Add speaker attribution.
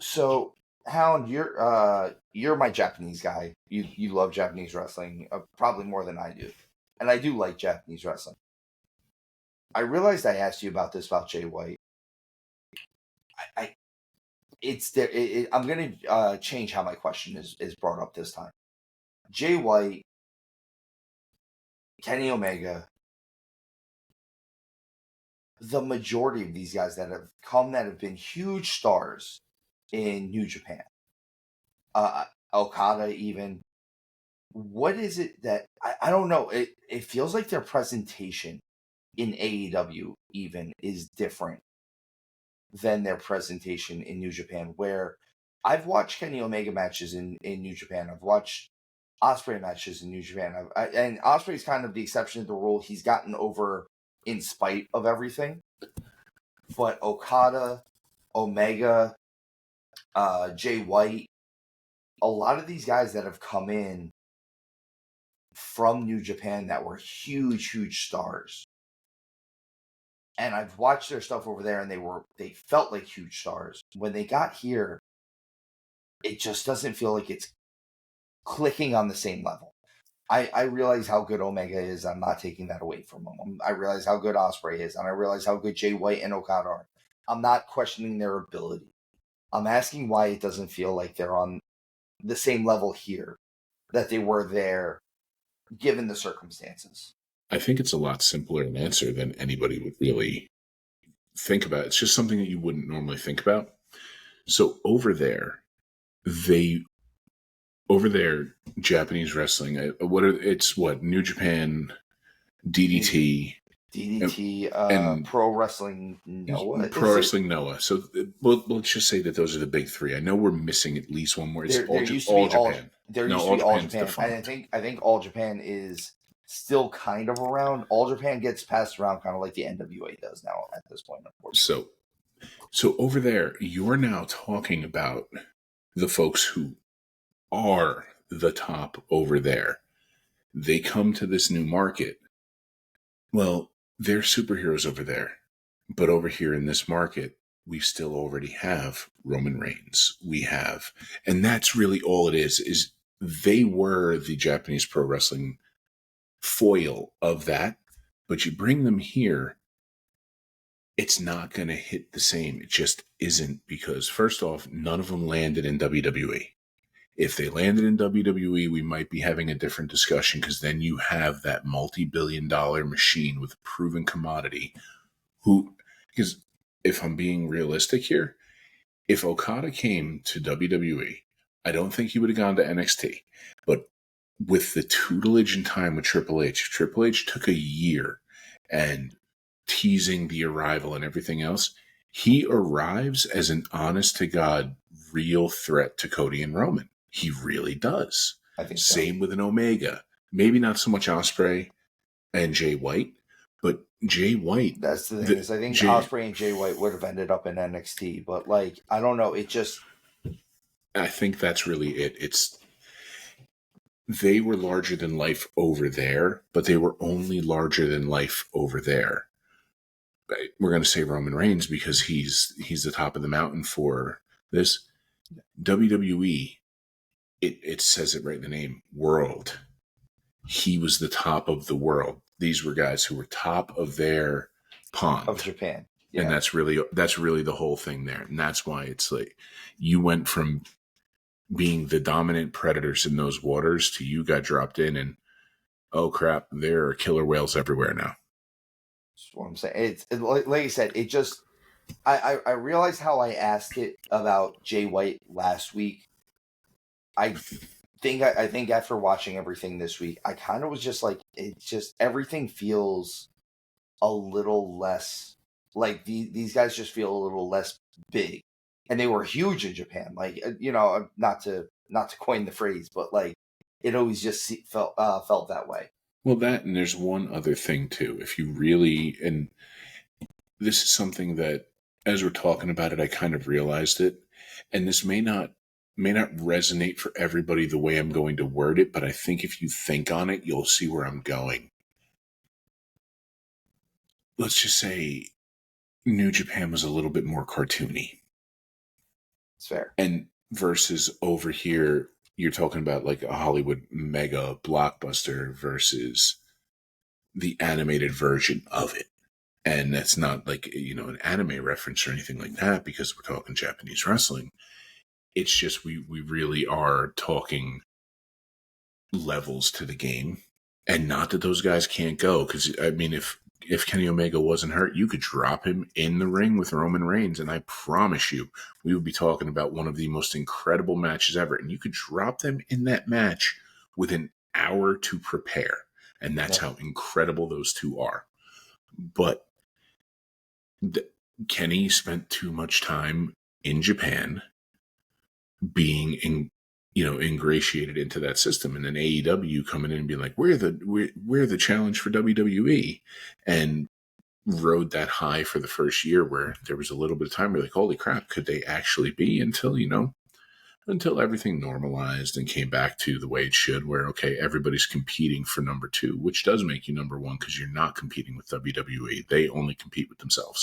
Speaker 1: So, Hound, you're my Japanese guy. You love Japanese wrestling, probably more than I do, and I do like Japanese wrestling. I realized I asked you about this about Jay White. I it's there. I'm gonna change how my question is brought up this time. Jay White, Kenny Omega, the majority of these guys that have come that have been huge stars in New Japan, Okada even. What is it that I don't know? It feels like their presentation in AEW even is different than their presentation in New Japan. Where I've watched Kenny Omega matches in New Japan, I've watched Ospreay matches in New Japan, and Ospreay's kind of the exception to the rule. He's gotten over in spite of everything, but Okada, Omega, Jay White, a lot of these guys that have come in from New Japan that were huge stars. And I've watched their stuff over there and they felt like huge stars. When they got here, it just doesn't feel like it's clicking on the same level. I realize how good Omega is. I'm not taking that away from him. I realize how good Ospreay is, and I realize how good Jay White and Okada are. I'm not questioning their ability. I'm asking why it doesn't feel like they're on the same level here that they were there, given the circumstances.
Speaker 2: I think it's a lot simpler an answer than anybody would really think about. It's just something that you wouldn't normally think about. So over there, Japanese wrestling, New Japan, DDT,
Speaker 1: and Pro Wrestling Noah.
Speaker 2: Pro Wrestling Noah. So let's just say that those are the big three. I know we're missing at least one more. It's
Speaker 1: There used to be All Japan. And I think All Japan is still kind of around. All Japan gets passed around kind of like the NWA does now at this point, unfortunately.
Speaker 2: So over there, you're now talking about the folks who are the top over there. They come to this new market. Well, they're superheroes over there. But over here in this market, we still already have Roman Reigns. And that's really all it is they were the Japanese pro wrestling foil of that. But you bring them here, it's not going to hit the same. It just isn't, because first off, none of them landed in WWE. If they landed in WWE, we might be having a different discussion, because then you have that multi-billion-dollar machine with a proven commodity because if I'm being realistic here, if Okada came to WWE, I don't think he would have gone to NXT. But with the tutelage and time with Triple H took a year and teasing the arrival and everything else, he arrives as an honest-to-God real threat to Cody and Roman. He really does.
Speaker 1: I think
Speaker 2: Same
Speaker 1: so.
Speaker 2: with an Omega. Maybe not so much Ospreay and Jay White, but Jay White.
Speaker 1: That's the thing. I think Ospreay and Jay White would have ended up in NXT, but I don't know.
Speaker 2: I think that's really it. They were larger than life over there, but they were only larger than life over there. We're going to say Roman Reigns because he's the top of the mountain for this. WWE, it says it right in the name, world. He was the top of the world. These were guys who were top of their pond.
Speaker 1: Of Japan. Yeah.
Speaker 2: And that's really the whole thing there. And that's why it's like you went from being the dominant predators in those waters to you got dropped in and, oh crap, there are killer whales everywhere now.
Speaker 1: That's what I'm saying. It's like I said, it just I realized how I asked it about Jay White last week. I think after watching everything this week, I kind of was just like, it's just everything feels a little less like these guys just feel a little less big, and they were huge in Japan. Not to coin the phrase, but it always just felt that way.
Speaker 2: Well, and there's one other thing too. If you really, and this is something that as we're talking about it, I kind of realized it, and this may not resonate for everybody the way I'm going to word it, but I think if you think on it, you'll see where I'm going. Let's just say New Japan was a little bit more cartoony.
Speaker 1: It's fair.
Speaker 2: And versus over here, you're talking about like a Hollywood mega blockbuster versus the animated version of it. And that's not like, an anime reference or anything like that, because we're talking Japanese wrestling. It's just we really are talking levels to the game. And not that those guys can't go, because I mean, if Kenny Omega wasn't hurt, you could drop him in the ring with Roman Reigns, and I promise you, we would be talking about one of the most incredible matches ever. And you could drop them in that match with an hour to prepare, and that's how incredible those two are. But Kenny spent too much time in Japan being ingratiated into that system, and then AEW coming in and being like, we're the challenge for WWE, and rode that high for the first year where there was a little bit of time where like, holy crap, could they actually be, until everything normalized and came back to the way it should, where, okay, everybody's competing for number 2, which does make you number 1 because you're not competing with WWE. They only compete with themselves.